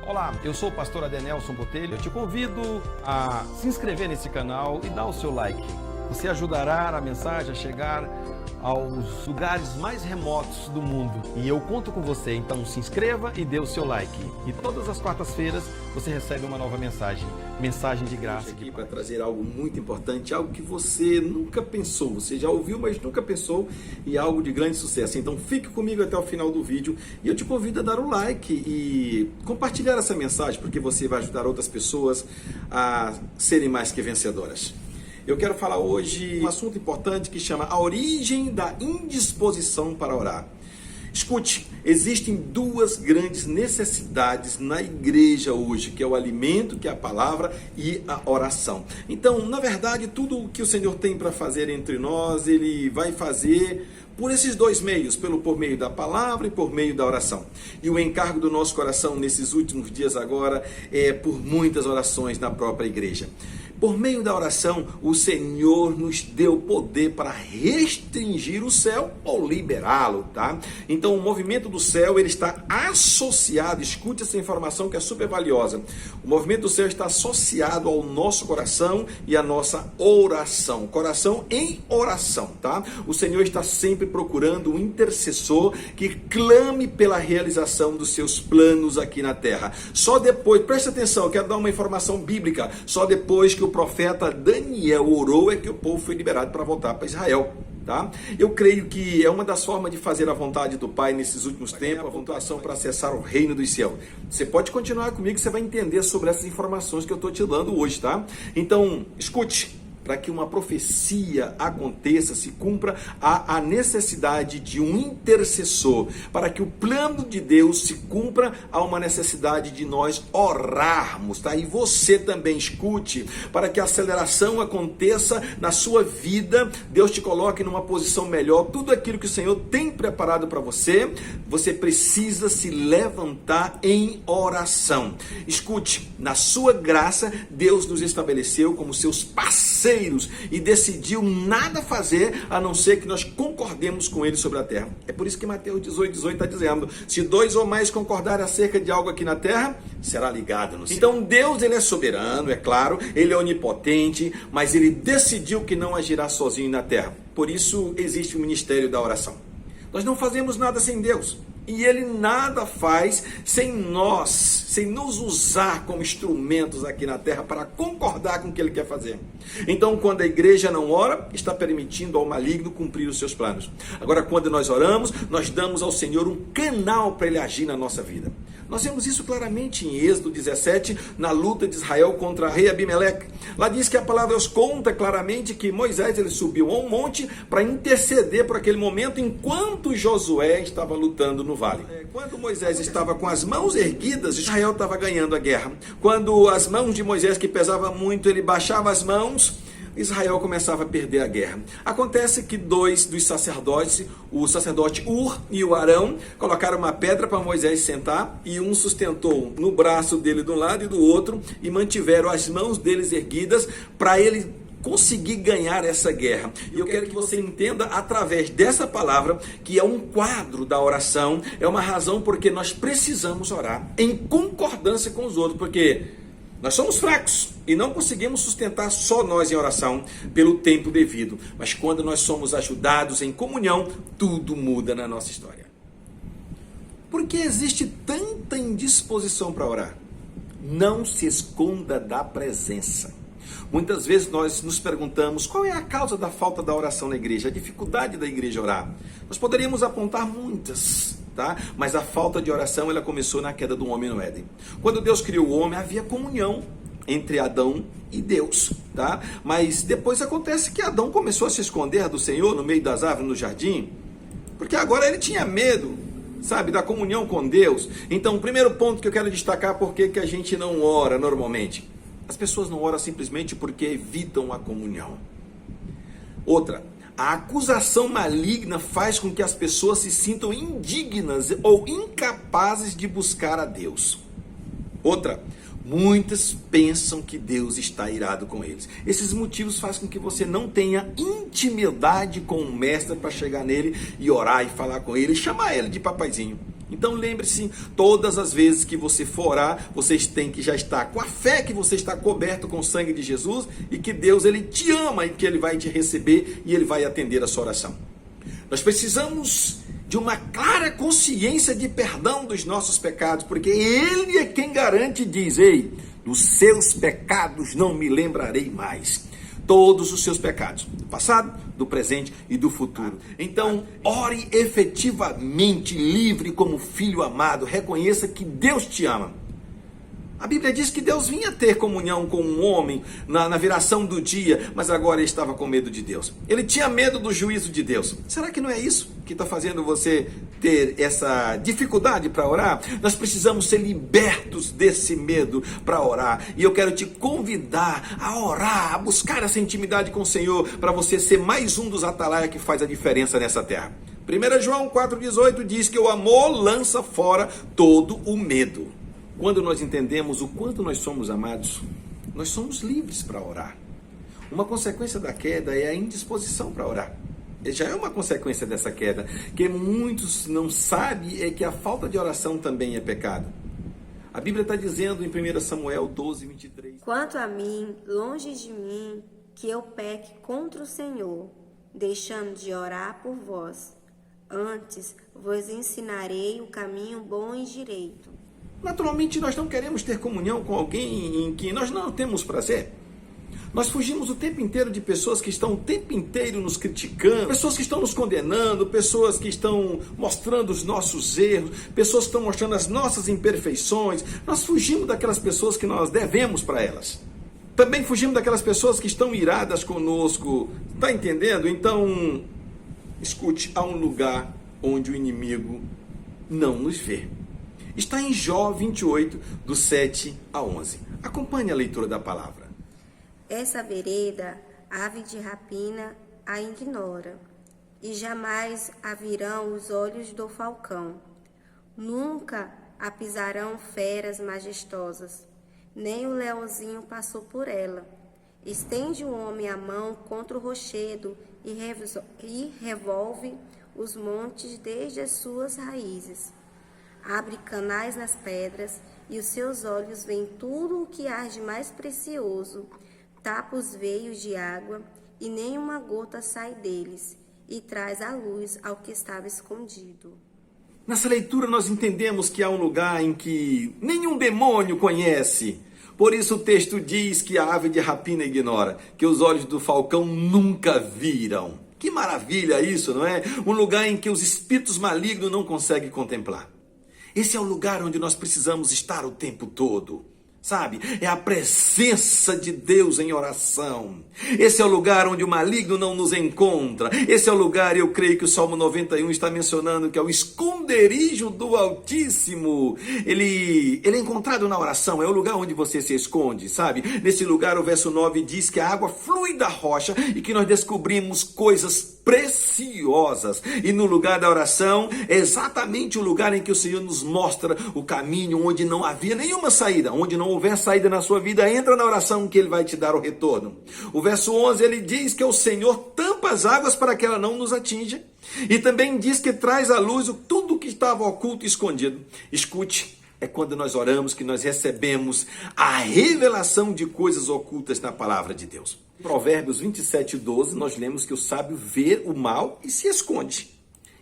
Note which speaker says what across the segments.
Speaker 1: Olá, eu sou o pastor Adenelson Botelho. Eu te convido a se inscrever nesse canal e dar o seu like. Você ajudará a mensagem a chegar aos lugares mais remotos do mundo. E eu conto com você, então se inscreva e dê o seu like. E todas as quartas-feiras você recebe uma nova mensagem de graça.
Speaker 2: Aqui para trazer algo muito importante, algo que você nunca pensou, você já ouviu, mas nunca pensou, e algo de grande sucesso. Então fique comigo até o final do vídeo e eu te convido a dar um like e compartilhar essa mensagem, porque você vai ajudar outras pessoas a serem mais que vencedoras. Eu quero falar hoje um assunto importante que chama a origem da indisposição para orar. Escute, existem duas grandes necessidades na igreja hoje, que é o alimento, que é a palavra, e a oração. Então, na verdade, tudo o que o Senhor tem para fazer entre nós, Ele vai fazer por esses dois meios, por meio da palavra e por meio da oração. E o encargo do nosso coração nesses últimos dias agora é por muitas orações na própria igreja. Por meio da oração, o Senhor nos deu poder para restringir o céu ou liberá-lo, tá? Então, o movimento do céu, ele está associado, escute essa informação que é super valiosa. O movimento do céu está associado ao nosso coração e à nossa oração. Coração em oração, tá? O Senhor está sempre procurando um intercessor que clame pela realização dos seus planos aqui na terra. Só depois, preste atenção, eu quero dar uma informação bíblica, só depois que o profeta Daniel orou é que o povo foi liberado para voltar para Israel, tá? Eu creio que é uma das formas de fazer a vontade do Pai nesses últimos tempos, a vontade para acessar o reino dos céus. Você pode continuar comigo, você vai entender sobre essas informações que eu estou te dando hoje, tá? Então, escute. Para que uma profecia aconteça, se cumpra, há a necessidade de um intercessor. Para que o plano de Deus se cumpra, há uma necessidade de nós orarmos, tá? E você também escute, para que a aceleração aconteça na sua vida, Deus te coloque numa posição melhor. Tudo aquilo que o Senhor tem preparado para você, você precisa se levantar em oração. Escute, na sua graça, Deus nos estabeleceu como seus parceiros e decidiu nada fazer a não ser que nós concordemos com Ele sobre a terra. É por isso que Mateus 18 está dizendo: se dois ou mais concordarem acerca de algo aqui na terra, será ligado no céu. Então Deus, Ele é soberano, é claro, Ele é onipotente, mas Ele decidiu que não agirá sozinho na terra. Por isso existe o ministério da oração. Nós não fazemos nada sem Deus. E Ele nada faz sem nós, sem nos usar como instrumentos aqui na terra para concordar com o que Ele quer fazer. Então, quando a igreja não ora, está permitindo ao maligno cumprir os seus planos. Agora, quando nós oramos, nós damos ao Senhor um canal para Ele agir na nossa vida. Nós vemos isso claramente em Êxodo 17, na luta de Israel contra o rei Abimeleque. Lá diz que a palavra Deus conta claramente que Moisés ele subiu a um monte para interceder por aquele momento, enquanto Josué estava lutando no vale. Quando Moisés estava com as mãos erguidas, Israel estava ganhando a guerra. Quando as mãos de Moisés, que pesava muito, ele baixava as mãos, Israel começava a perder a guerra. Acontece que dois dos sacerdotes, o sacerdote Ur e o Arão, colocaram uma pedra para Moisés sentar, e um sustentou no braço dele de um lado e do outro, e mantiveram as mãos deles erguidas para ele conseguir ganhar essa guerra. E eu quero que você entenda através dessa palavra que é um quadro da oração, é uma razão porque nós precisamos orar em concordância com os outros, porque nós somos fracos e não conseguimos sustentar só nós em oração pelo tempo devido. Mas quando nós somos ajudados em comunhão, tudo muda na nossa história. Por que existe tanta indisposição para orar? Não se esconda da presença. Muitas vezes nós nos perguntamos qual é a causa da falta da oração na igreja, a dificuldade da igreja orar. Nós poderíamos apontar muitas, tá? Mas a falta de oração ela começou na queda do homem no Éden. Quando Deus criou o homem, havia comunhão entre Adão e Deus, tá? Mas depois acontece que Adão começou a se esconder do Senhor no meio das árvores no jardim, porque agora ele tinha medo, sabe, da comunhão com Deus. Então, o primeiro ponto que eu quero destacar, por que a gente não ora normalmente? As pessoas não oram simplesmente porque evitam a comunhão. Outra, a acusação maligna faz com que as pessoas se sintam indignas ou incapazes de buscar a Deus. Outra, muitas pensam que Deus está irado com eles. Esses motivos fazem com que você não tenha intimidade com o mestre para chegar nele e orar e falar com ele e chamar ele de papaizinho. Então lembre-se, todas as vezes que você for orar, vocês têm que já estar com a fé que você está coberto com o sangue de Jesus e que Deus, Ele te ama e que Ele vai te receber e Ele vai atender a sua oração. Nós precisamos de uma clara consciência de perdão dos nossos pecados, porque Ele é quem garante e diz: ei, dos seus pecados não me lembrarei mais. Todos os seus pecados, do passado, do presente e do futuro. Então, ore efetivamente, livre como filho amado. Reconheça que Deus te ama. A Bíblia diz que Deus vinha ter comunhão com um homem na viração do dia, mas agora ele estava com medo de Deus. Ele tinha medo do juízo de Deus. Será que não é isso que está fazendo você ter essa dificuldade para orar? Nós precisamos ser libertos desse medo para orar. E eu quero te convidar a orar, a buscar essa intimidade com o Senhor, para você ser mais um dos atalaia que faz a diferença nessa terra. 1 João 4,18 diz que o amor lança fora todo o medo. Quando nós entendemos o quanto nós somos amados, nós somos livres para orar. Uma consequência da queda é a indisposição para orar. Já é uma consequência dessa queda, que muitos não sabem, é que a falta de oração também é pecado. A Bíblia está dizendo em 1 Samuel 12:23:
Speaker 3: Quanto a mim, longe de mim, que eu peque contra o Senhor, deixando de orar por vós. Antes vos ensinarei o caminho bom e direito.
Speaker 2: Naturalmente, nós não queremos ter comunhão com alguém em que nós não temos prazer. Nós fugimos o tempo inteiro de pessoas que estão o tempo inteiro nos criticando, pessoas que estão nos condenando, pessoas que estão mostrando os nossos erros, pessoas que estão mostrando as nossas imperfeições. Nós fugimos daquelas pessoas que nós devemos para elas. Também fugimos daquelas pessoas que estão iradas conosco. Está entendendo? Então, escute, há um lugar onde o inimigo não nos vê. Está em Jó 28, do 7 a 11. Acompanhe a leitura da palavra.
Speaker 3: Essa vereda, ave de rapina, a ignora, e jamais a virão os olhos do falcão. Nunca a pisarão feras majestosas, nem o leãozinho passou por ela. Estende o homem a mão contra o rochedo e revolve os montes desde as suas raízes. Abre canais nas pedras, e os seus olhos veem tudo o que há de mais precioso. Tapa os veios de água, e nenhuma gota sai deles, e traz a luz ao que estava escondido.
Speaker 2: Nessa leitura nós entendemos que há um lugar em que nenhum demônio conhece. Por isso o texto diz que a ave de rapina ignora, que os olhos do falcão nunca viram. Que maravilha isso, não é? Um lugar em que os espíritos malignos não conseguem contemplar. Esse é o lugar onde nós precisamos estar o tempo todo, sabe? É a presença de Deus em oração. Esse é o lugar onde o maligno não nos encontra. Esse é o lugar, eu creio que o Salmo 91 está mencionando, que é o esconderijo do Altíssimo. Ele é encontrado na oração, é o lugar onde você se esconde, sabe? Nesse lugar, o verso 9 diz que a água flui da rocha e que nós descobrimos coisas preciosas. E no lugar da oração é exatamente o lugar em que o Senhor nos mostra o caminho onde não havia nenhuma saída. Onde não houver saída na sua vida, entra na oração que Ele vai te dar o retorno. O verso 11, ele diz que o Senhor tampa as águas para que ela não nos atinja. E também diz que traz à luz tudo que estava oculto e escondido. Escute, é quando nós oramos que nós recebemos a revelação de coisas ocultas na palavra de Deus. Provérbios 27:12, nós lemos que o sábio vê o mal e se esconde.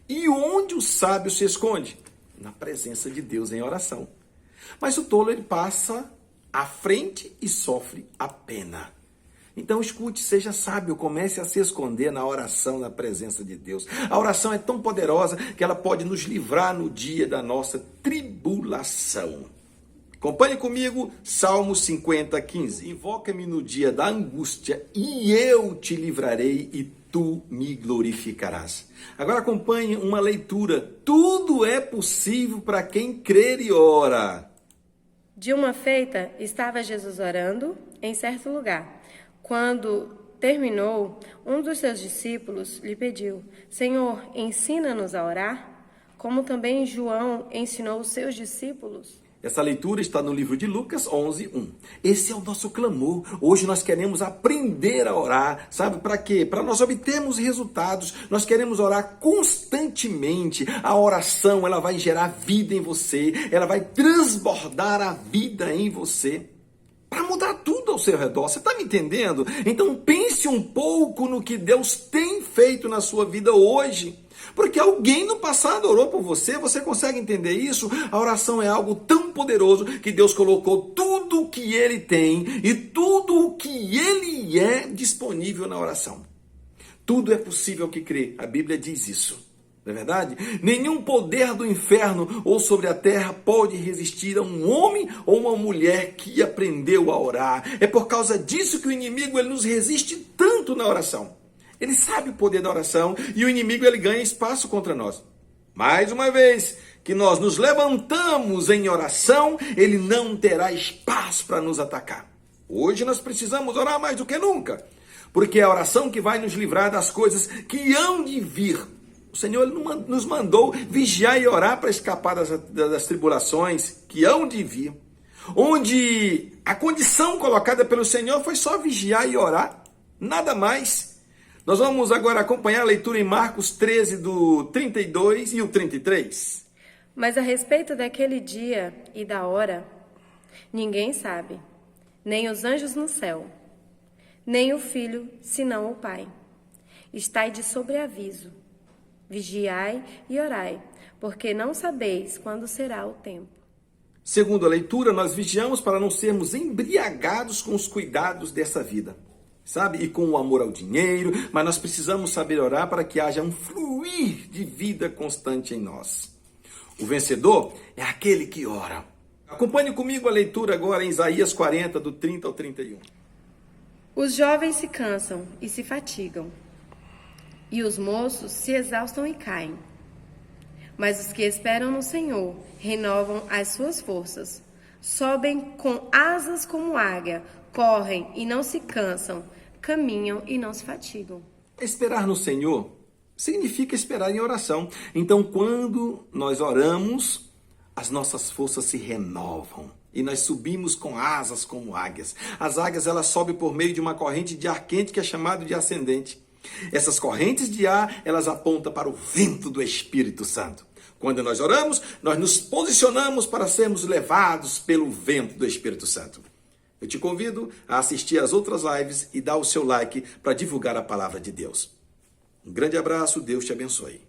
Speaker 2: E onde o sábio se esconde? Na presença de Deus em oração. Mas o tolo, ele passa à frente e sofre a pena. Então escute, seja sábio, comece a se esconder na oração, na presença de Deus. A oração é tão poderosa que ela pode nos livrar no dia da nossa tribulação. Acompanhe comigo Salmo 50:15. Invoca-me no dia da angústia e eu te livrarei e tu me glorificarás. Agora acompanhe uma leitura. Tudo é possível para quem crer e ora.
Speaker 4: De uma feita, estava Jesus orando em certo lugar. Quando terminou, um dos seus discípulos lhe pediu: Senhor, ensina-nos a orar, como também João ensinou os seus discípulos.
Speaker 2: Essa leitura está no livro de Lucas 11:1. Esse é o nosso clamor. Hoje nós queremos aprender a orar. Sabe para quê? Para nós obtermos resultados. Nós queremos orar constantemente. A oração, ela vai gerar vida em você. Ela vai transbordar a vida em você. Para mudar tudo ao seu redor. Você está me entendendo? Então pense um pouco no que Deus tem feito na sua vida hoje. Porque alguém no passado orou por você, você consegue entender isso? A oração é algo tão poderoso que Deus colocou tudo o que Ele tem e tudo o que Ele é disponível na oração. Tudo é possível que crê, a Bíblia diz isso. Não é verdade? Nenhum poder do inferno ou sobre a terra pode resistir a um homem ou uma mulher que aprendeu a orar. É por causa disso que o inimigo ele nos resiste tanto na oração. Ele sabe o poder da oração e o inimigo ele ganha espaço contra nós. Mais uma vez que nós nos levantamos em oração, ele não terá espaço para nos atacar. Hoje nós precisamos orar mais do que nunca, porque é a oração que vai nos livrar das coisas que hão de vir. O Senhor ele nos mandou vigiar e orar para escapar das tribulações que hão de vir, onde a condição colocada pelo Senhor foi só vigiar e orar, nada mais. Nós vamos agora acompanhar a leitura em Marcos 13, do 32 e o 33.
Speaker 4: Mas a respeito daquele dia e da hora, ninguém sabe, nem os anjos no céu, nem o Filho, senão o Pai. Estai de sobreaviso, vigiai e orai, porque não sabeis quando será o tempo.
Speaker 2: Segundo a leitura, nós vigiamos para não sermos embriagados com os cuidados dessa vida. Sabe? E com o amor ao dinheiro, mas nós precisamos saber orar para que haja um fluir de vida constante em nós. O vencedor é aquele que ora. Acompanhe comigo a leitura agora em Isaías 40, do 30 ao 31.
Speaker 4: Os jovens se cansam e se fatigam, e os moços se exaustam e caem. Mas os que esperam no Senhor renovam as suas forças, sobem com asas como águia, correm e não se cansam, caminham e não se fatigam.
Speaker 2: Esperar no Senhor significa esperar em oração. Então, quando nós oramos, as nossas forças se renovam e nós subimos com asas como águias. As águias elas sobem por meio de uma corrente de ar quente que é chamado de ascendente. Essas correntes de ar, elas apontam para o vento do Espírito Santo. Quando nós oramos, nós nos posicionamos para sermos levados pelo vento do Espírito Santo. Eu te convido a assistir às outras lives e dar o seu like para divulgar a palavra de Deus. Um grande abraço, Deus te abençoe.